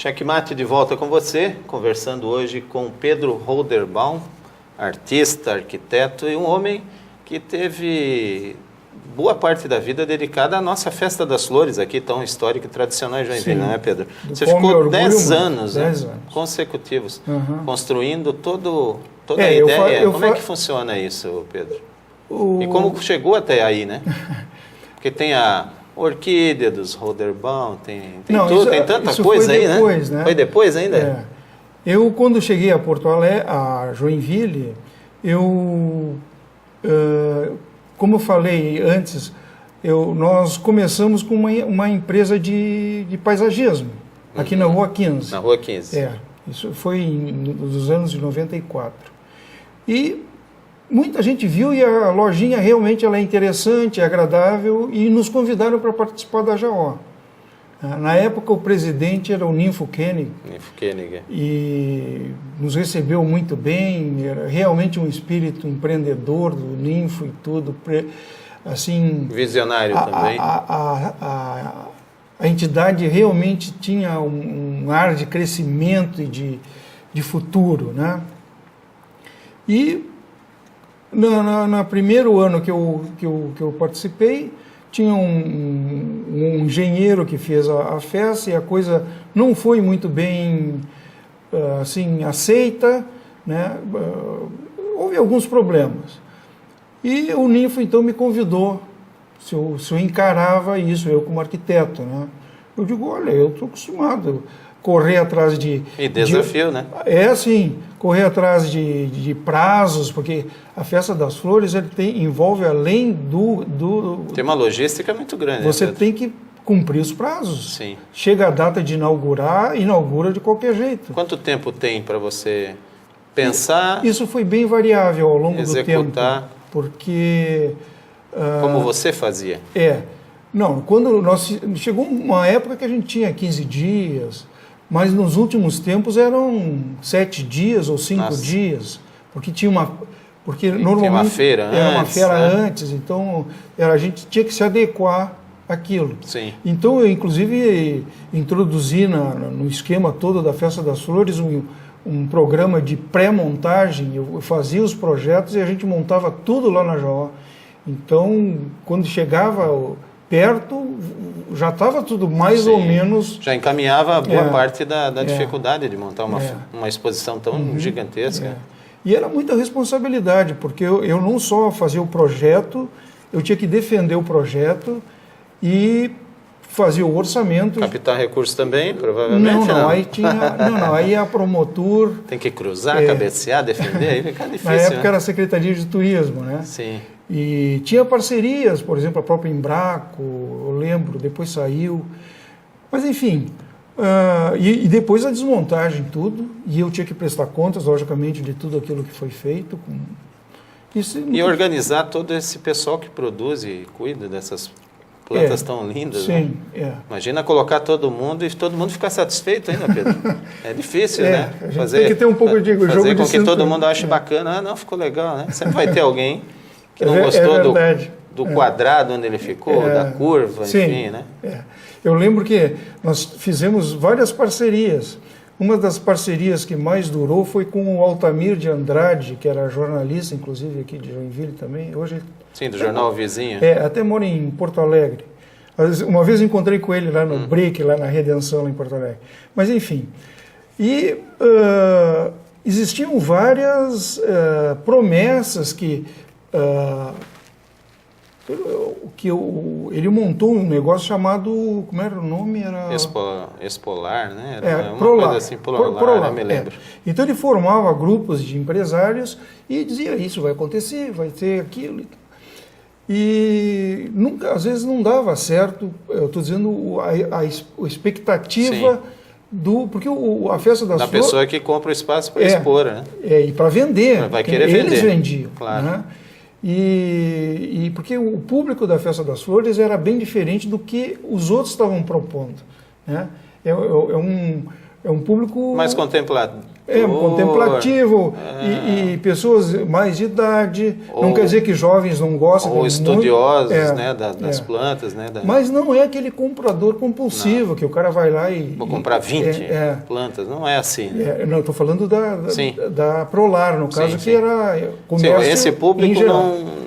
Checkmate de volta com você, conversando hoje com Pedro Holderbaum, artista, arquiteto e um homem que teve boa parte da vida dedicada à nossa Festa das Flores, aqui tão histórica e tradicional em Joinville, não é, Pedro? Você ficou 10 anos, né, consecutivos, construindo toda a ideia. Como é que funciona isso, Pedro? E como chegou até aí, né? Porque tem a orquídea dos Holderbaum, tem tudo, tem tanta coisa aí, né? Foi depois ainda? É. Eu, quando cheguei a Porto Alegre, a Joinville, como eu falei antes, nós começamos com uma empresa de paisagismo, aqui na Rua 15. Na Rua 15. Isso foi nos anos de 94. E muita gente viu e a lojinha realmente ela é interessante, é agradável e nos convidaram para participar da JAO. Na época o presidente era o Ninfo Koenig. Ninfo Koenig. E nos recebeu muito bem, era realmente um espírito empreendedor do Ninfo e tudo, assim... Visionário também. A entidade realmente tinha um ar de crescimento e de futuro, né? E no primeiro ano que eu participei, tinha um engenheiro que fez a festa e a coisa não foi muito bem assim, aceita, né? Houve alguns problemas. E o Ninfo então me convidou se eu encarava isso, eu como arquiteto, né? Eu digo, olha, eu estou acostumado a correr atrás de... E desafio, né? Assim, correr atrás de prazos, porque a Festa das Flores envolve além Tem uma logística muito grande. Você tem que cumprir os prazos. Sim. Chega a data de inaugurar, inaugura de qualquer jeito. Quanto tempo tem para você pensar? Isso foi bem variável ao longo do tempo. Executar. Porque... Como você fazia? Não, chegou uma época que a gente tinha 15 dias... Mas nos últimos tempos eram 7 dias ou 5 dias, porque normalmente uma feira era uma feira antes, então a gente tinha que se adequar àquilo. Sim. Então eu inclusive introduzi no esquema todo da Festa das Flores um programa de pré-montagem. Eu fazia os projetos e a gente montava tudo lá na JAO. Então quando chegava perto, já estava tudo mais ou menos... Já encaminhava boa parte da dificuldade de montar uma exposição tão gigantesca. E era muita responsabilidade, porque eu não só fazia o projeto, eu tinha que defender o projeto e fazer o orçamento. Captar recursos também, provavelmente? Não, aí a Promotur... Tem que cruzar, cabecear, defender, aí fica difícil. Na época era a Secretaria de Turismo, né? Sim. E tinha parcerias, por exemplo, a própria Embraco, eu lembro, depois saiu. Mas, enfim, e depois a desmontagem, tudo. E eu tinha que prestar contas, logicamente, de tudo aquilo que foi feito. E organizar todo esse pessoal que produz e cuida dessas plantas tão lindas. Sim, né? Imagina colocar todo mundo e todo mundo ficar satisfeito ainda, Pedro. É difícil, né? Tem que ter um pouco de jogo fazer de com que todo mundo ache bacana. Não, ficou legal, né? Sempre vai ter alguém que não gostou do quadrado onde ele ficou, da curva, enfim, né? Eu lembro que nós fizemos várias parcerias. Uma das parcerias que mais durou foi com o Altamir de Andrade, que era jornalista, inclusive, aqui de Joinville também. Hoje, sim, do jornal Vizinho. Até mora em Porto Alegre. Uma vez encontrei com ele lá no Break, lá na Redenção, lá em Porto Alegre. Mas, enfim. E existiam várias promessas que ele montou um negócio chamado, como era o nome? Expolar, né? Era uma coisa assim, Prolar, eu me lembro. Então ele formava grupos de empresários e dizia, isso vai acontecer, vai ter aquilo. E nunca, às vezes não dava certo, eu estou dizendo a expectativa porque a Festa das Flores... Da pessoa que compra o espaço para expor, né? E para vender. Vai querer vender. Eles vendiam. Claro. Né? E porque o público da Festa das Flores era bem diferente do que os outros estavam propondo. Né? É um público... Mais contemplado. contemplativo, e pessoas mais de idade, não quer dizer que jovens não gostam. Ou estudiosos, né, das plantas. Né, Mas não é aquele comprador compulsivo, que o cara vai lá e... Vou comprar 20 plantas, não é assim. Né? Não, estou falando da Prolar, no caso, que era comércio. Sim, esse público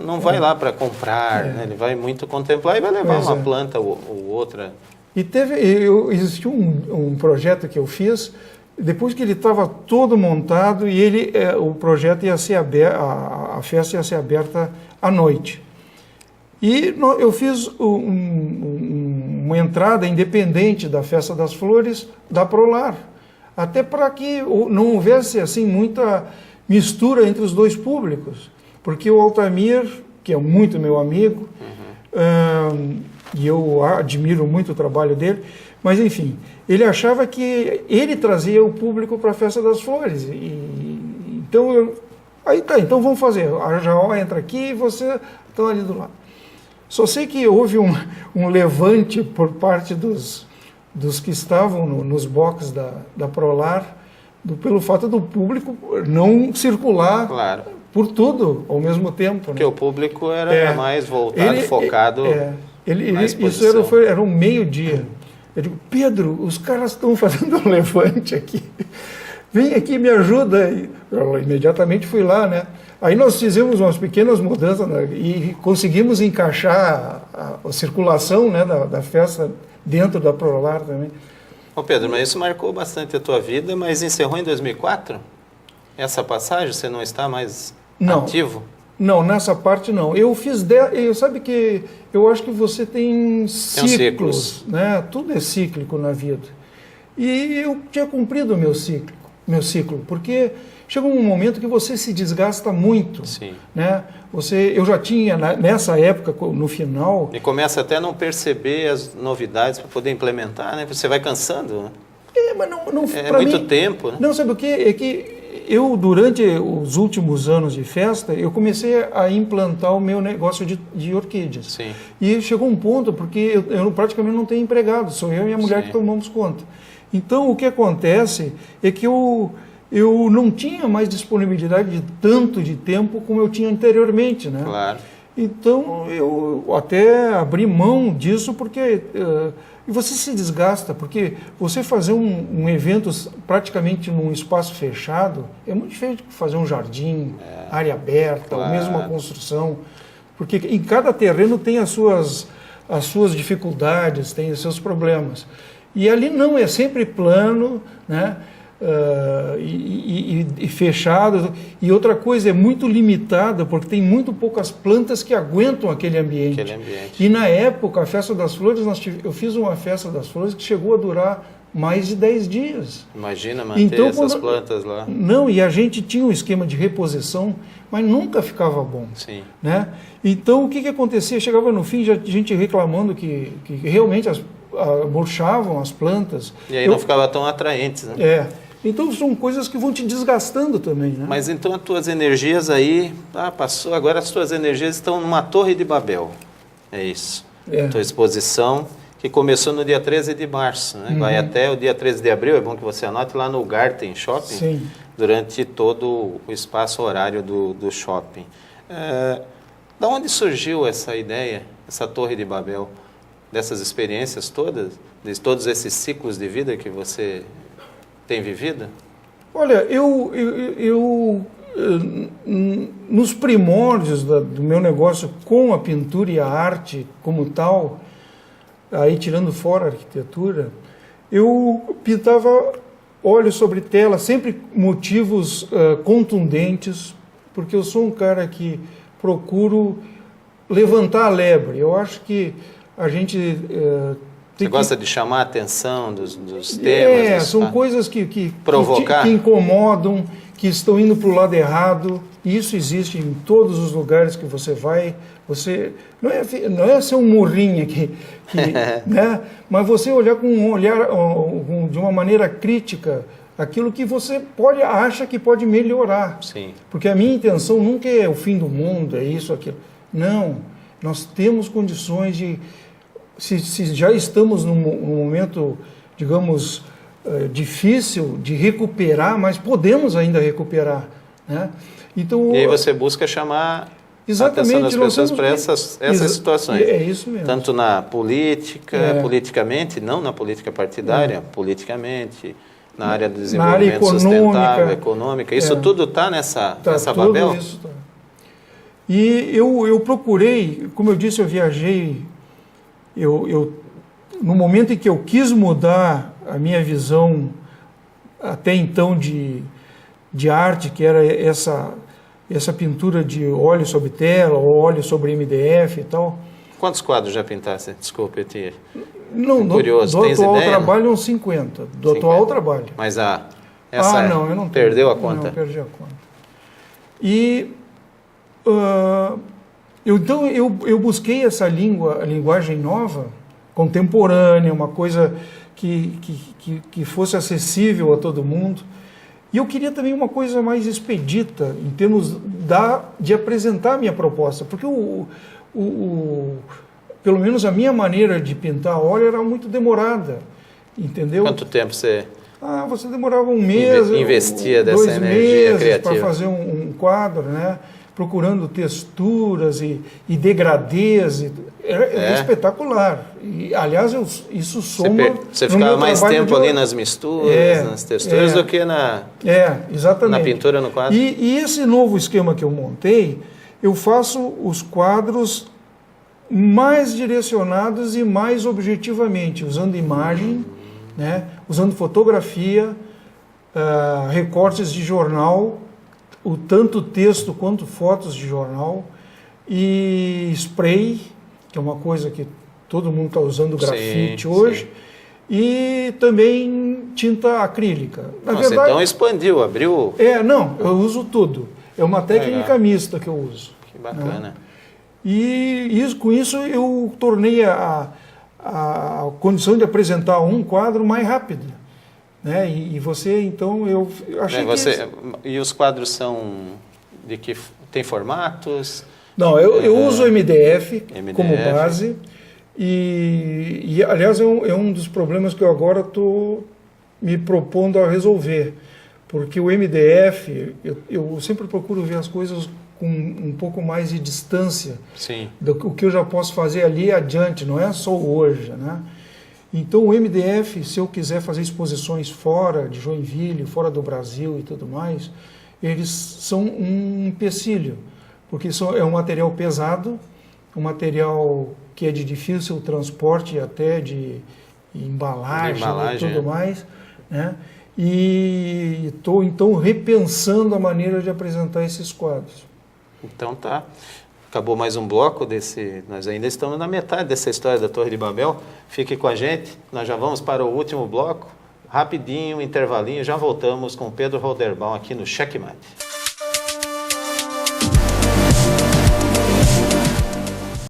não vai lá para comprar, né? Ele vai muito contemplar e vai levar uma planta ou outra. E existiu um projeto que eu fiz, depois que ele estava todo montado, e o projeto ia ser aberto, a festa ia ser aberta à noite. E eu fiz uma entrada independente da Festa das Flores da Prolar, até para que não houvesse assim muita mistura entre os dois públicos, porque o Altamir, que é muito meu amigo, e eu admiro muito o trabalho dele, mas enfim, ele achava que ele trazia o público para a Festa das Flores. Então vamos fazer, a Jaó entra aqui e você está ali do lado. Só sei que houve um levante por parte dos que estavam nos boxes da Prolar, pelo fato do público não circular por tudo ao mesmo tempo. Porque o público era mais voltado, focado na exposição. Isso era um meio-dia. Eu digo, Pedro, os caras estão fazendo um levante aqui. Vem aqui, me ajuda. Eu imediatamente fui lá, né? Aí nós fizemos umas pequenas mudanças, né, e conseguimos encaixar a circulação, né, da festa dentro da Prolar também. Ô Pedro, mas isso marcou bastante a tua vida, mas encerrou em 2004? Essa passagem, você não está mais ativo? Não, nessa parte não. Eu fiz sabe que eu acho que você tem ciclos, né? Tudo é cíclico na vida. E eu tinha cumprido o meu ciclo, porque chega um momento que você se desgasta muito. Sim. Né? Eu já tinha, nessa época, no final... E começa até a não perceber as novidades para poder implementar, né? Você vai cansando, né? Mas não é muito tempo, né? Não, sabe o quê? É que eu, durante os últimos anos de festa, eu comecei a implantar o meu negócio de orquídeas. Sim. E chegou um ponto, porque eu praticamente não tenho empregado, sou eu e a mulher que tomamos conta. Então, o que acontece é que eu não tinha mais disponibilidade de tanto de tempo como eu tinha anteriormente, né? Claro. Então, eu até abri mão disso, porque... e você se desgasta, porque você fazer um evento praticamente num espaço fechado é muito diferente de fazer um jardim, área aberta, ou mesmo uma construção. Porque em cada terreno tem as suas dificuldades, tem os seus problemas. E ali não, é sempre plano, né? E fechado. E outra coisa, é muito limitada, porque tem muito poucas plantas que aguentam aquele ambiente. E na época, a Festa das Flores, eu fiz uma Festa das Flores que chegou a durar mais de 10 dias. Imagina manter essas plantas lá. Não, e a gente tinha um esquema de reposição, mas nunca ficava bom. Sim. Né? Então, o que acontecia? Chegava no fim, já gente reclamando que realmente murchavam as plantas. E aí não ficava tão atraentes, né? Então são coisas que vão te desgastando também, né? Mas então as tuas energias aí, passou, agora as tuas energias estão numa Torre de Babel. É isso. Tua exposição, que começou no dia 13 de março, né? Vai até o dia 13 de abril, é bom que você anote, lá no Garten Shopping. Sim. Durante todo o espaço horário do shopping. Da onde surgiu essa ideia, essa Torre de Babel? Dessas experiências todas? De todos esses ciclos de vida que você tem vivido? Olha, nos primórdios do meu negócio com a pintura e a arte como tal, aí tirando fora a arquitetura, eu pintava óleo sobre tela, sempre motivos contundentes, porque eu sou um cara que procuro levantar a lebre. Eu acho que a gente... Você gosta de chamar a atenção dos temas? São coisas que provocar, que incomodam, que estão indo para o lado errado. E isso existe em todos os lugares que você vai. Você não é ser um morrinho né? Mas você olhar com um olhar de uma maneira crítica aquilo que você acha que pode melhorar. Sim. Porque a minha intenção nunca é o fim do mundo, é isso, aquilo. Não, nós temos condições de... Se já estamos num momento, digamos, difícil de recuperar, mas podemos ainda recuperar, né? Então, e aí você busca chamar a atenção das pessoas para essas situações. É isso mesmo. Tanto na política, politicamente, não na política partidária, politicamente, na área do desenvolvimento sustentável, econômica. Isso tudo está nessa Babel? Isso tá. E eu procurei, como eu disse, eu viajei, no momento em que eu quis mudar a minha visão até então de arte, que era essa pintura de óleo sobre tela, ou óleo sobre MDF e tal. Quantos quadros já pintaste? Desculpa, eu tinha... Não, curioso, do tens atual ideia? Trabalho uns 50. Do atual trabalho. Mas essa não, eu não perdeu a conta? Não, perdi a conta. E então eu busquei essa linguagem nova, contemporânea, uma coisa que fosse acessível a todo mundo. E eu queria também uma coisa mais expedita, em termos de apresentar a minha proposta, porque pelo menos a minha maneira de pintar óleo era muito demorada, entendeu? Quanto tempo você... Você demorava um mês, investia dessa energia criativa para fazer um quadro, né? Procurando texturas e degradês. Era espetacular. E, aliás, isso soma... Você ficava mais tempo ali nas misturas, nas texturas, do que exatamente. Na pintura no quadro. E esse novo esquema que eu montei, eu faço os quadros mais direcionados e mais objetivamente, usando imagem, né? Usando fotografia, recortes de jornal, tanto texto quanto fotos de jornal, e spray, que é uma coisa que todo mundo está usando grafite hoje, e também tinta acrílica. Na verdade, então expandiu, abriu... Não, eu uso tudo. É uma técnica mista que eu uso. Que bacana. Né? E com isso eu tornei a condição de apresentar um quadro mais rápido. Né? E você, então, eu achei E os quadros são de que tem formatos? Não, eu uso MDF como base e aliás, é um dos problemas que eu agora estou me propondo a resolver, porque o MDF, eu sempre procuro ver as coisas com um pouco mais de distância do que eu já posso fazer ali adiante, não é só hoje, né? Então, o MDF, se eu quiser fazer exposições fora de Joinville, fora do Brasil e tudo mais, eles são um empecilho, porque é um material pesado, um material que é de difícil transporte, até de embalagem e tudo mais, né? E estou, então, repensando a maneira de apresentar esses quadros. Então tá. Acabou mais um bloco nós ainda estamos na metade dessa história da Torre de Babel. Fique com a gente, nós já vamos para o último bloco. Rapidinho, intervalinho, já voltamos com Pedro Holderbaum aqui no Checkmate.